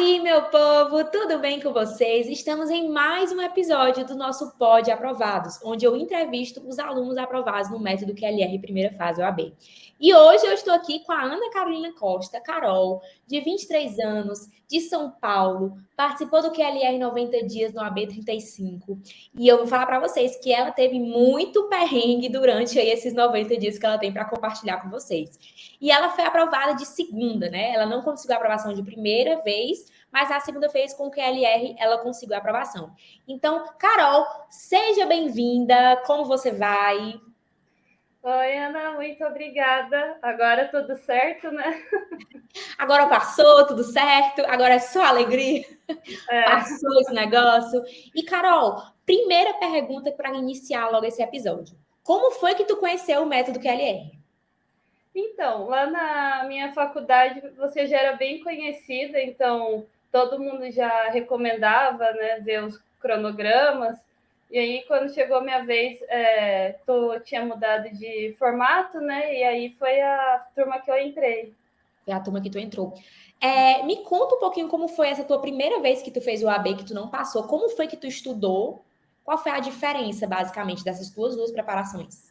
aí, meu povo, tudo bem com vocês? Estamos em mais um episódio do nosso Pod Aprovados, onde eu entrevisto os alunos aprovados no método QLR Primeira Fase OAB. E hoje eu estou aqui com a Ana Carolina Costa, Carol, de 23 anos, de São Paulo, participou do QLR 90 dias no OAB 35. E eu vou falar para vocês que ela teve muito perrengue durante aí esses 90 dias que ela tem para compartilhar com vocês. E ela foi aprovada de segunda, né? Ela não conseguiu a aprovação de primeira vez, mas na segunda vez com o QLR ela conseguiu a aprovação. Então, Carol, seja bem-vinda. Como você vai? Oi, Ana, muito obrigada. Agora tudo certo, né? Agora passou, tudo certo? Agora é só alegria? É. Passou esse negócio? E, Carol, primeira pergunta para iniciar logo esse episódio. Como foi que tu conheceu o método QLR? Então, lá na minha faculdade você já era bem conhecida, então todo mundo já recomendava, né, ver os cronogramas. E aí, quando chegou a minha vez, tu tinha mudado de formato, né? E aí foi a turma que eu entrei. É a turma que tu entrou. Me conta um pouquinho como foi essa tua primeira vez que tu fez o AB, que tu não passou. Como foi que tu estudou? Qual foi a diferença, basicamente, dessas tuas duas preparações?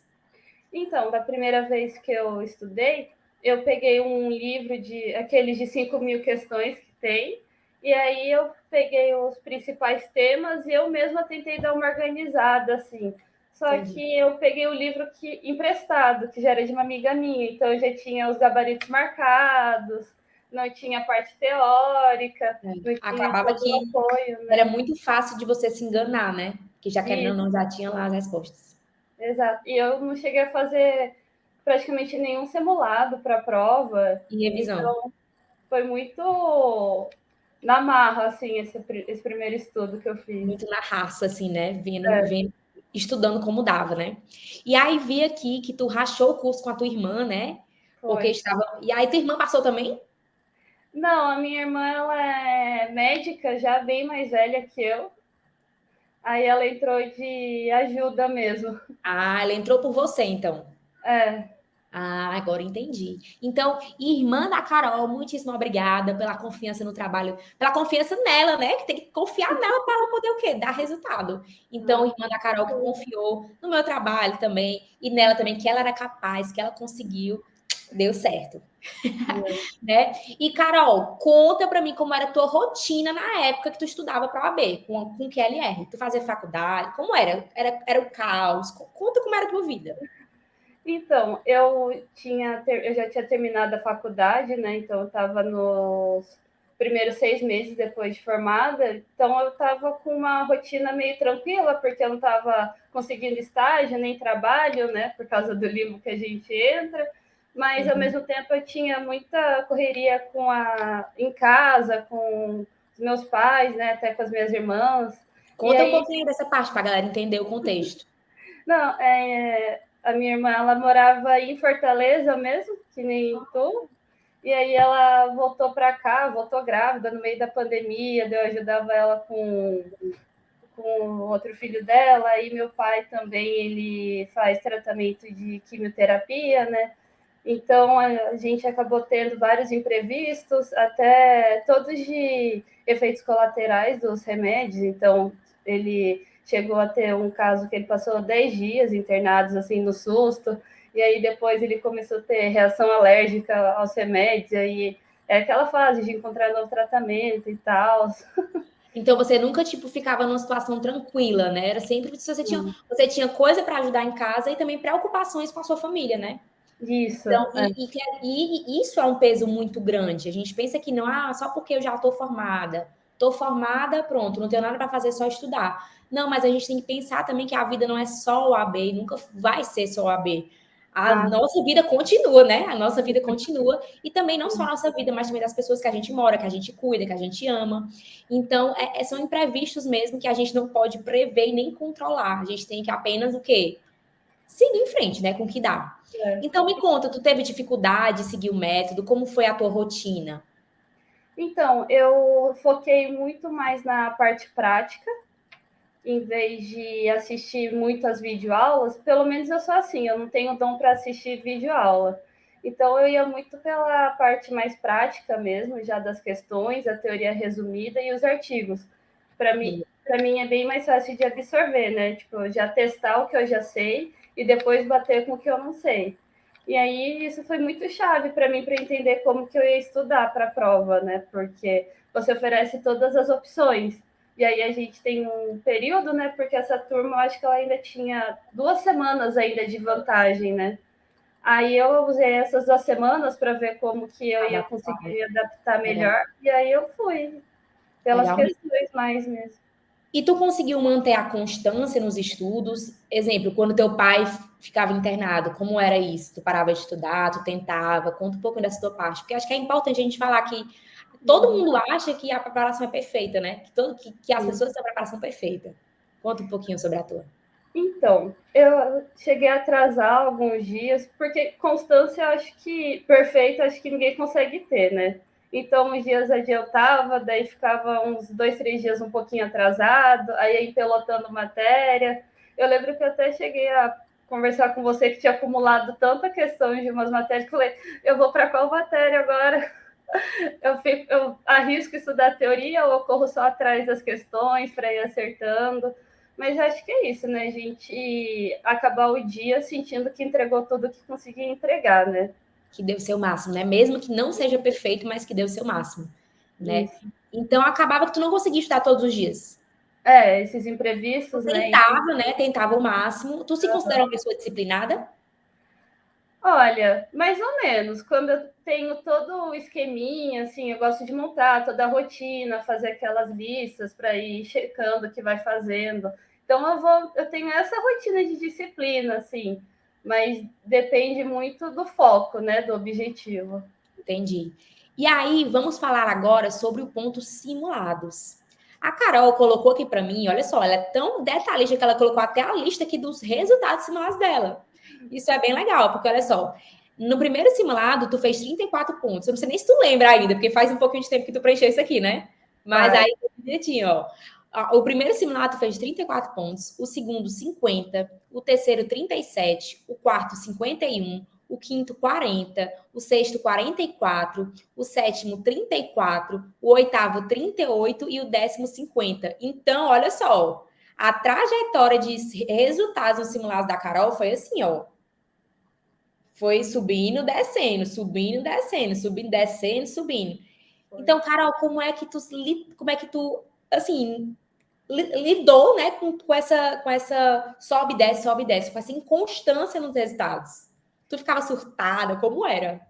Então, da primeira vez que eu estudei, eu peguei um livro de aqueles de 5.000 questões que tem, e aí eu peguei os principais temas e eu mesma tentei dar uma organizada, assim. Só Entendi. que eu peguei o livro emprestado, que já era de uma amiga minha, então eu já tinha os gabaritos marcados, não tinha a parte teórica, não tinha Acabava todo que o apoio, era né? muito fácil de você se enganar, né? Que já querendo ou Isso, não, já tinha lá as respostas. exato. E eu não cheguei a fazer praticamente nenhum simulado para a prova, E revisão. então foi muito na marra, assim, esse primeiro estudo que eu fiz. Muito na raça, assim, né? É, Vendo, estudando como dava, né? E aí vi aqui que tu rachou o curso com a tua irmã, né? Porque foi. estava. E aí tua irmã passou também? Não, a minha irmã ela é médica, já bem mais velha que eu, aí ela entrou de ajuda mesmo. Ah, ela entrou por você, então. É, Ah, agora entendi. Então, irmã da Carol, muitíssimo obrigada pela confiança no trabalho, pela confiança nela, né? Que tem que confiar nela para ela poder o quê? Dar resultado. Então, irmã da Carol que confiou no meu trabalho também e nela também que ela era capaz, que ela conseguiu, deu certo, né? E Carol, conta para mim como era a tua rotina na época que tu estudava para a OAB com QLR. Tu fazia faculdade? Como era? Era o caos? Conta como era a tua vida. então, eu já tinha terminado a faculdade, né? Então, eu estava nos primeiros 6 meses depois de formada. Então, eu estava com uma rotina meio tranquila, porque eu não estava conseguindo estágio nem trabalho, né? Por causa do limbo que a gente entra. Mas, ao Uhum. mesmo tempo, eu tinha muita correria em casa, com os meus pais, né? Até com as minhas irmãs. E Conta um aí, pouquinho dessa parte para a galera entender o contexto. não, a minha irmã, ela morava em Fortaleza mesmo, que nem tu, e aí ela voltou para cá, voltou grávida no meio da pandemia, eu ajudava ela com o outro filho dela, e meu pai também, ele faz tratamento de quimioterapia, né? Então a gente acabou tendo vários imprevistos, até todos de efeitos colaterais dos remédios. Então ele chegou a ter um caso que ele passou 10 dias internados assim no susto, e aí depois ele começou a ter reação alérgica aos remédios, aí é aquela fase de encontrar novo tratamento e tal. Então você nunca tipo ficava numa situação tranquila, né? Era sempre se você tinha coisa para ajudar em casa e também preocupações com a sua família, né? Isso, Então, e isso é um peso muito grande. A gente pensa que não, só porque eu já estou formada, pronto, não tenho nada para fazer, só estudar. Não, mas a gente tem que pensar também que a vida não é só o AB, e nunca vai ser só o AB. A ah, nossa vida continua, né? A nossa vida continua. E também não só a nossa vida, mas também das pessoas que a gente mora, que a gente cuida, que a gente ama. Então, são imprevistos mesmo que a gente não pode prever e nem controlar. A gente tem que apenas o quê? Seguir em frente, né? Com o que dá. é. Então, me conta, tu teve dificuldade de seguir o método? Como foi a tua rotina? Então, eu foquei muito mais na parte prática, em vez de assistir muitas videoaulas. Pelo menos eu sou assim, eu não tenho dom para assistir videoaula. Então, eu ia muito pela parte mais prática mesmo, já das questões, a teoria resumida e os artigos. Para mim é bem mais fácil de absorver, né? Tipo, já testar o que eu já sei e depois bater com o que eu não sei. E aí, isso foi muito chave para mim, para entender como que eu ia estudar para a prova, né? Porque você oferece todas as opções. E aí a gente tem um período, né? Porque essa turma, eu acho que ela ainda tinha 2 semanas ainda de vantagem, né? Aí eu usei essas 2 semanas para ver como que eu ia conseguir me adaptar Legal. melhor. E aí eu fui, pelas Legal mesmo. questões mais mesmo. E tu conseguiu manter a constância nos estudos? Exemplo, quando teu pai ficava internado, como era isso? Tu parava de estudar, tu tentava? Conta um pouco dessa tua parte, porque acho que é importante a gente falar que todo mundo acha que a preparação é perfeita, né? Que as pessoas têm a preparação perfeita. Conta um pouquinho sobre a tua. Então, eu cheguei a atrasar alguns dias, porque constância, acho que perfeita, acho que ninguém consegue ter, né? Então, uns dias adiantava, daí ficava uns 2, 3 dias um pouquinho atrasado, aí ia empelotando matéria. Eu lembro que eu até cheguei a conversar com você que tinha acumulado tanta questão de umas matérias, que eu falei, eu vou para qual matéria agora? Eu arrisco estudar teoria ou eu corro só atrás das questões para ir acertando? Mas acho que é isso, né? A gente acabar o dia sentindo que entregou tudo que conseguia entregar, né? Que deu o seu máximo, né? Mesmo que não seja perfeito, mas que deu o seu máximo, né? Isso. Então acabava que tu não conseguia estudar todos os dias. É, esses imprevistos, né? Tentava, né? Tentava o máximo. Tu se considera uma pessoa disciplinada? Olha, mais ou menos. Quando eu tenho todo o esqueminha, assim, eu gosto de montar toda a rotina, fazer aquelas listas para ir checando o que vai fazendo. Então eu tenho essa rotina de disciplina, assim, mas depende muito do foco, né, do objetivo. Entendi. E aí, vamos falar agora sobre o ponto simulados. A Carol colocou aqui para mim, olha só, ela é tão detalhista que ela colocou até a lista aqui dos resultados simulados dela. Isso é bem legal, porque olha só, no primeiro simulado tu fez 34 pontos. Eu não sei nem se tu lembra ainda, porque faz um pouquinho de tempo que tu preencheu isso aqui, né? Mas Vai. aí, direitinho, ó. O primeiro simulado fez 34 pontos, o segundo 50, o terceiro 37, o quarto 51, o quinto 40, o sexto 44, o sétimo 34, o oitavo 38 e o décimo 50. Então, olha só, a trajetória de resultados no simulado da Carol foi assim, ó. Foi subindo, descendo, subindo, descendo, subindo, descendo, subindo. Foi. Então, Carol, como é que tu, assim, lidou, né, com essa sobe e desce, com essa inconstância nos resultados? Tu ficava surtada, como era?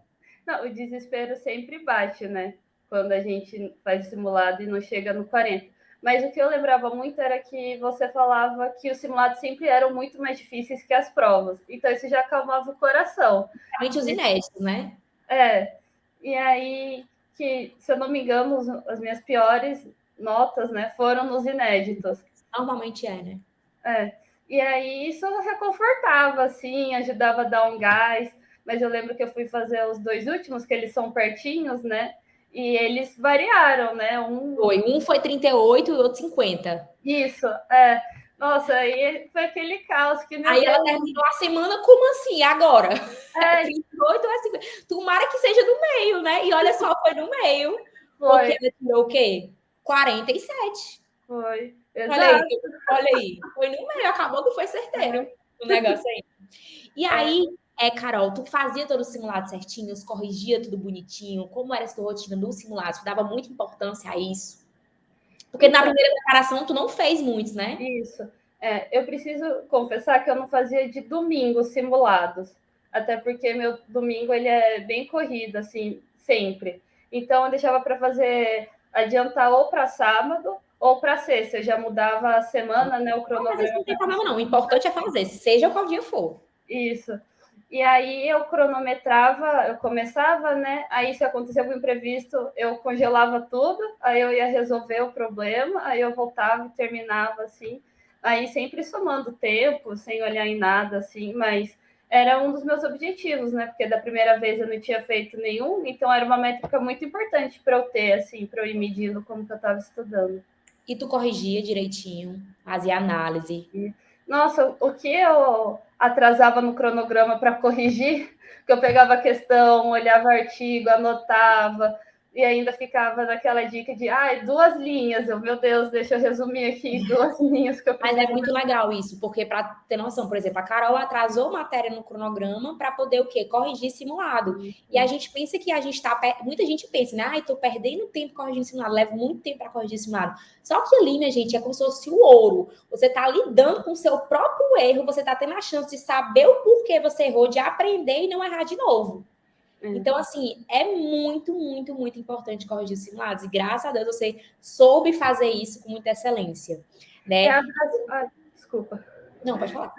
Não, o desespero sempre bate, né? Quando a gente faz simulado e não chega no 40. Mas o que eu lembrava muito era que você falava que os simulados sempre eram muito mais difíceis que as provas. Então isso já acalmava o coração. Principalmente os inéditos, né? É, e aí que, se eu não me engano, as minhas piores notas, né, foram nos inéditos. Normalmente é, né? É. E aí isso reconfortava, assim, ajudava a dar um gás. Mas eu lembro que eu fui fazer os 2 últimos, que eles são pertinhos, né? E eles variaram, né? Um foi 38 e o outro 50. Isso, é. Nossa, aí foi aquele caos que, meu Aí ela Deus, terminou a semana como assim? Agora? É é, 38 ou é 50? Tomara que seja do meio, né? E olha só, foi no meio. Porque foi, ela tirou o quê? 47. foi, Olha aí, exato. olha aí. Foi no meio, acabou que foi certeiro o negócio aí. E aí, Carol, tu fazia todo o simulado certinho, corrigia tudo bonitinho? Como era a sua rotina no simulado? Tu dava muita importância a isso? Porque na Então, primeira preparação tu não fez muitos, né? isso. Eu preciso confessar que eu não fazia de domingo simulados, até porque meu domingo ele é bem corrido, assim, sempre. Então eu deixava para fazer adiantar ou para sábado ou para sexta. Eu já mudava a semana, né, o Mas isso cronograma não tem para problema, não. O importante é fazer, seja qual dia for. isso. E aí eu cronometrava, eu começava, né? Aí se acontecia algum imprevisto, eu congelava tudo, aí eu ia resolver o problema, aí eu voltava e terminava assim. Aí sempre somando tempo, sem olhar em nada, assim, mas era um dos meus objetivos, né? Porque da primeira vez eu não tinha feito nenhum, então era uma métrica muito importante para eu ter, assim, para eu ir medindo como que eu estava estudando. E tu corrigia direitinho, fazia análise. Nossa, o que eu atrasava no cronograma para corrigir, que eu pegava a questão, olhava o artigo, anotava, e ainda ficava naquela dica de 2 linhas. Meu Deus, deixa eu resumir aqui 2 linhas que eu Mas preciso. é muito legal isso, porque para ter noção, por exemplo, a Carol atrasou matéria no cronograma para poder o quê? Corrigir simulado. E a gente pensa que a gente está. Muita gente pensa, né? Ai, tô perdendo tempo corrigindo simulado, levo muito tempo para corrigir simulado. Só que ali, minha gente, é como se fosse o ouro. Você está lidando com o seu próprio erro, você está tendo a chance de saber o porquê você errou, de aprender e não errar de novo. Então, assim, é muito, muito, muito importante corrigir simulados. E graças a Deus você soube fazer isso com muita excelência, né? Desculpa. Não, pode falar.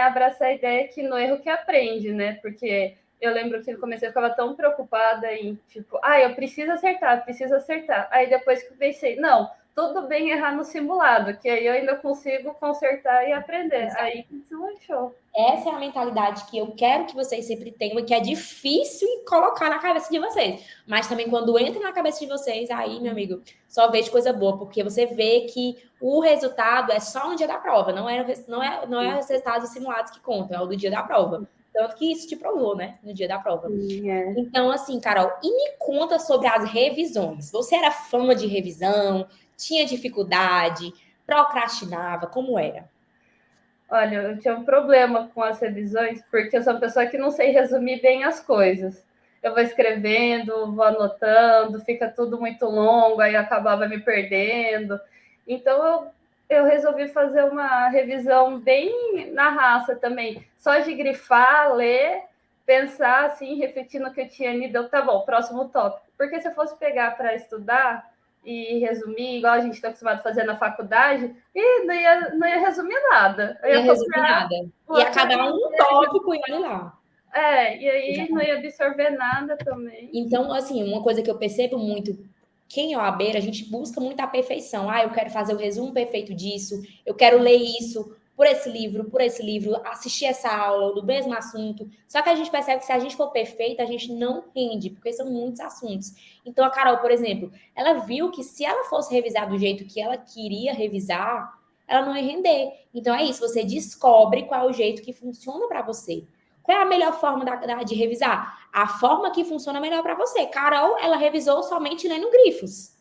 Abraçar a ideia que no erro que aprende, né? Porque eu lembro que no começo eu ficava tão preocupada em, tipo, eu preciso acertar, preciso acertar. Aí depois que eu pensei, não, tudo bem errar no simulado, que aí eu ainda consigo consertar e aprender. Exato. Aí que deslanchou. Essa é a mentalidade que eu quero que vocês sempre tenham e que é difícil colocar na cabeça de vocês. Mas também quando entra na cabeça de vocês, aí, meu amigo, só vejo coisa boa, porque você vê que o resultado é só no dia da prova, não é os resultados simulados que contam, é o do dia da prova. Tanto que isso te provou, né, no dia da prova. Então, assim, Carol, e me conta sobre as revisões. Você era fã de revisão? Tinha dificuldade? Procrastinava? Como era? Olha, eu tinha um problema com as revisões, porque eu sou uma pessoa que não sei resumir bem as coisas. Eu vou escrevendo, vou anotando, fica tudo muito longo, aí eu acabava me perdendo. Então, eu resolvi fazer uma revisão bem na raça também, só de grifar, ler, pensar, assim, refletir no que eu tinha lido. Tá bom, próximo tópico. Porque se eu fosse pegar para estudar e resumir, igual a gente está acostumado a fazer na faculdade, e não ia resumir nada. Não ia resumir nada. Ia acabar um tópico e olha lá. E aí não ia absorver nada também. Então, assim, uma coisa que eu percebo muito, quem é OABeira, a gente busca muito a perfeição. Eu quero fazer o resumo perfeito disso, eu quero ler isso por esse livro, assistir essa aula do mesmo assunto. Só que a gente percebe que se a gente for perfeita, a gente não rende, porque são muitos assuntos. Então, a Carol, por exemplo, ela viu que se ela fosse revisar do jeito que ela queria revisar, ela não ia render. Então, é isso, você descobre qual é o jeito que funciona para você. Qual é a melhor forma de revisar? A forma que funciona melhor para você. Carol, ela revisou somente lendo grifos.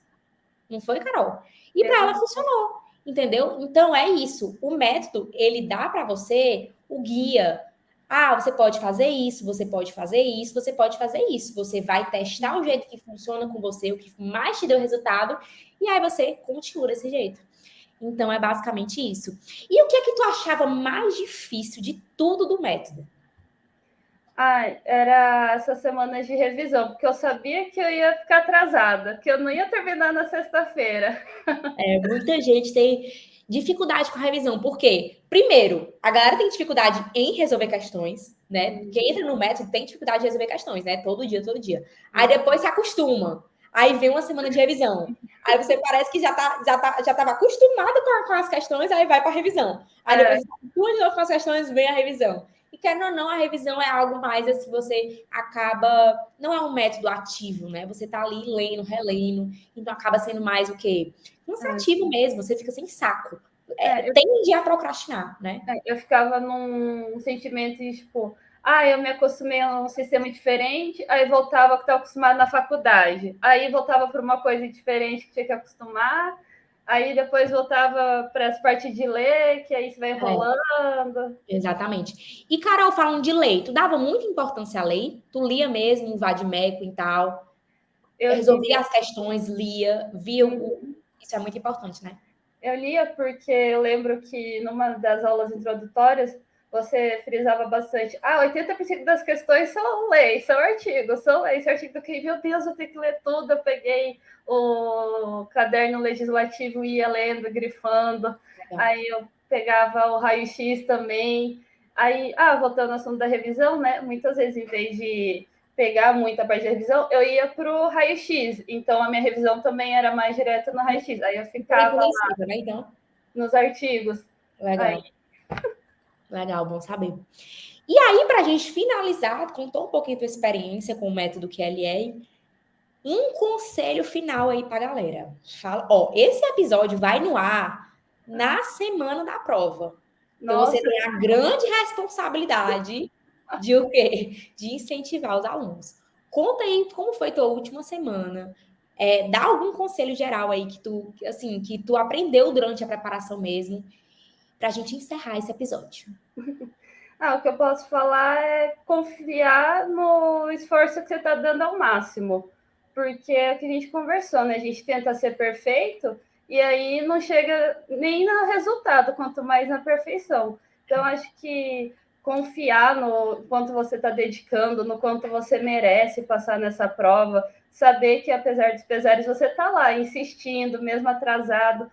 Não foi, Carol? E para ela funcionou, entendeu? Então é isso. O método, ele dá para você o guia. Você pode fazer isso, você pode fazer isso, você pode fazer isso. Você vai testar o jeito que funciona com você, o que mais te deu resultado, e aí você continua desse jeito. Então é basicamente isso. E o que é que tu achava mais difícil de tudo do método? Era essas semanas de revisão, porque eu sabia que eu ia ficar atrasada, que eu não ia terminar na sexta-feira. Muita gente tem dificuldade com a revisão, porque, primeiro, a galera tem dificuldade em resolver questões, né? Quem entra no método tem dificuldade de resolver questões, né? Todo dia, todo dia. Aí depois se acostuma. Aí vem uma semana de revisão. Aí você parece que já estava acostumado com as questões, aí vai para a revisão. Aí depois você acostuma de novo com as questões, vem a revisão. E querendo ou não, a revisão é algo mais assim, você acaba. Não é um método ativo, né? Você tá ali lendo, relendo, então acaba sendo mais o quê? Cansativo mesmo, você fica sem saco. Tende a procrastinar, né? Eu ficava num sentimento de, tipo, eu me acostumei a um sistema diferente, aí voltava que estava acostumado na faculdade. Aí voltava para uma coisa diferente que tinha que acostumar. Aí depois voltava para as partes de ler, que aí você vai enrolando. Exatamente. E, Carol, falando de lei, tu dava muita importância à lei? Tu lia mesmo o vade-mecum e tal? Eu resolvia as questões, lia, via Isso é muito importante, né? Eu lia porque eu lembro que numa das aulas introdutórias você frisava bastante. 80% das questões são leis, são artigos, Esse artigo que, meu Deus, eu tenho que ler tudo. Eu peguei o caderno legislativo e ia lendo, grifando. Legal. Aí eu pegava o raio-x também. Aí, voltando ao assunto da revisão, né? Muitas vezes, em vez de pegar muita parte da revisão, eu ia para o raio-x. Então, a minha revisão também era mais direta no raio-x. Aí eu ficava lá, né, então? nos artigos. Legal. Legal, bom saber. E aí, para a gente finalizar, contou um pouquinho a tua experiência com o método QLR. Um conselho final aí para a galera. Esse episódio vai no ar na semana da prova. Então, você tem a grande responsabilidade de o quê? De incentivar os alunos. Conta aí como foi tua última semana. Dá algum conselho geral aí que tu aprendeu durante a preparação mesmo, para a gente encerrar esse episódio. O que eu posso falar é confiar no esforço que você está dando ao máximo. Porque é o que a gente conversou, né? A gente tenta ser perfeito e aí não chega nem no resultado, quanto mais na perfeição. Então, acho que confiar no quanto você está dedicando, no quanto você merece passar nessa prova, saber que, apesar dos pesares, você está lá insistindo, mesmo atrasado,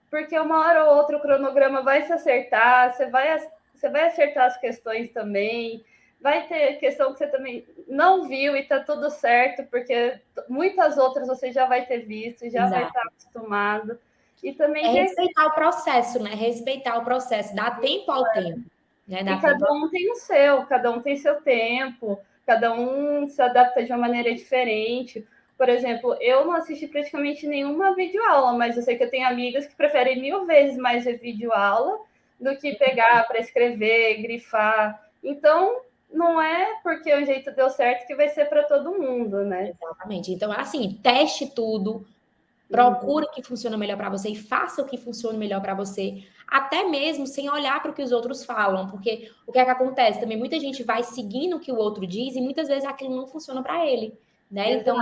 porque uma hora ou outra o cronograma vai se acertar, você vai acertar as questões também, vai ter questão que você também não viu e tá tudo certo, porque muitas outras você já vai ter visto, já vai estar acostumado. E também respeitar o processo, né? Respeitar o processo, dar tempo ao tempo. Né? E cada um tem o seu, cada um tem seu tempo, cada um se adapta de uma maneira diferente. Por exemplo, eu não assisti praticamente nenhuma videoaula, mas eu sei que eu tenho amigas que preferem 1000 vezes mais ver videoaula do que pegar para escrever, grifar. Então, não é porque o jeito deu certo que vai ser para todo mundo, né? Exatamente. Então, assim, teste tudo, procure o que funciona melhor para você e faça o que funciona melhor para você, até mesmo sem olhar para o que os outros falam, porque o que é que acontece? Também muita gente vai seguindo o que o outro diz e muitas vezes aquilo não funciona para ele, né? Exato. Então,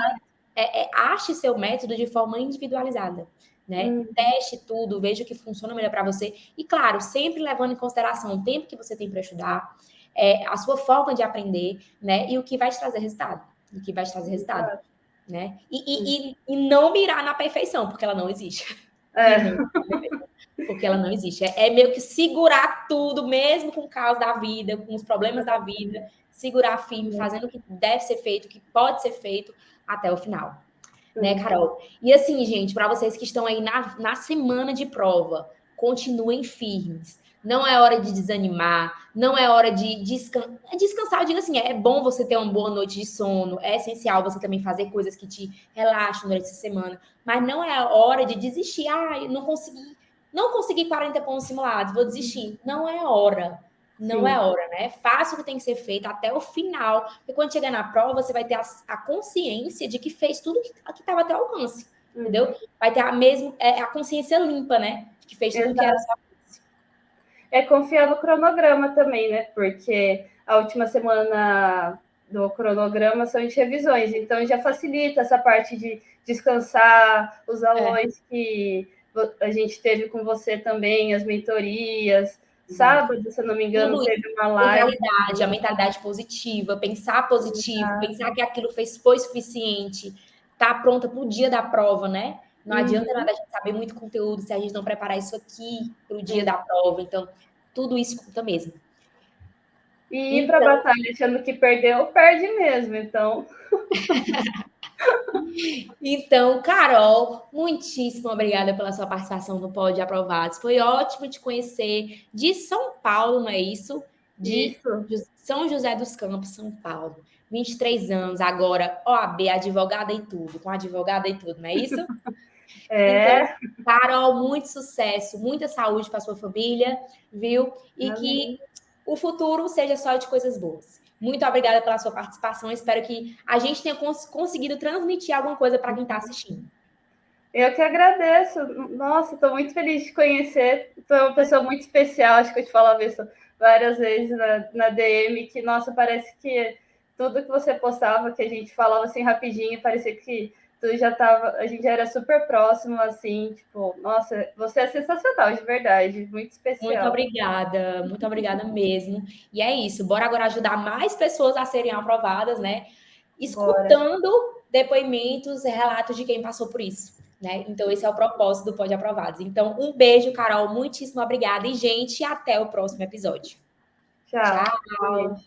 ache seu método de forma individualizada, né? Teste tudo, veja o que funciona melhor para você e, claro, sempre levando em consideração o tempo que você tem para estudar, a sua forma de aprender, né? E o que vai te trazer resultado, o que vai te trazer resultado. Exato. Né? E não mirar na perfeição, porque ela não existe. Porque ela não existe. É meio que segurar tudo, mesmo com o caos da vida, com os problemas da vida, segurar firme, fazendo o que deve ser feito, o que pode ser feito até o final. Né, Carol? E assim, gente, para vocês que estão aí na semana de prova, continuem firmes. Não é hora de desanimar, não é hora de descansar. Eu digo assim, é bom você ter uma boa noite de sono, é essencial você também fazer coisas que te relaxam durante essa semana, mas não é hora de desistir. Eu não consegui 40 pontos simulados, vou desistir. Não é hora. Não é hora, né? Faça o que tem que ser feito até o final. Porque quando chegar na prova, você vai ter a consciência de que fez tudo que estava até ao alcance. Entendeu? Vai ter a consciência limpa, né? De que fez tudo que era só. É confiar no cronograma também, né? Porque a última semana do cronograma são de revisões, então já facilita essa parte de descansar, os alunos que a gente teve com você também, as mentorias. Sábado, se eu não me engano, teve uma live. A mentalidade positiva, pensar positivo, pensar que aquilo foi suficiente, tá pronta para o dia da prova, né? Não adianta nada a gente saber muito conteúdo se a gente não preparar isso aqui para o dia da prova. Então, tudo isso conta mesmo. E ir para a batalha achando que perdeu, perde mesmo. Então, Carol, muitíssimo obrigada pela sua participação no Pod Aprovados. Foi ótimo te conhecer de São Paulo, não é isso? Isso. São José dos Campos, São Paulo. 23 anos, agora OAB, advogada e tudo, com advogada e tudo, não é isso? Então, Carol, muito sucesso, muita saúde para sua família, viu? E que o futuro seja só de coisas boas. Muito obrigada pela sua participação. Espero que a gente tenha conseguido transmitir alguma coisa para quem está assistindo. Eu que agradeço. Nossa, estou muito feliz de conhecer. Tu é uma pessoa muito especial. Acho que eu te falava isso várias vezes na DM, que, nossa, parece que tudo que você postava, que a gente falava assim rapidinho, parecia que tu já estava, a gente já era super próximo, assim, tipo, nossa, você é sensacional, de verdade, muito especial. Muito obrigada mesmo. E é isso, bora agora ajudar mais pessoas a serem aprovadas, né? Escutando depoimentos, relatos de quem passou por isso, né? Então, esse é o propósito do Pod Aprovados. Então, um beijo, Carol, muitíssimo obrigada. E, gente, até o próximo episódio. Tchau.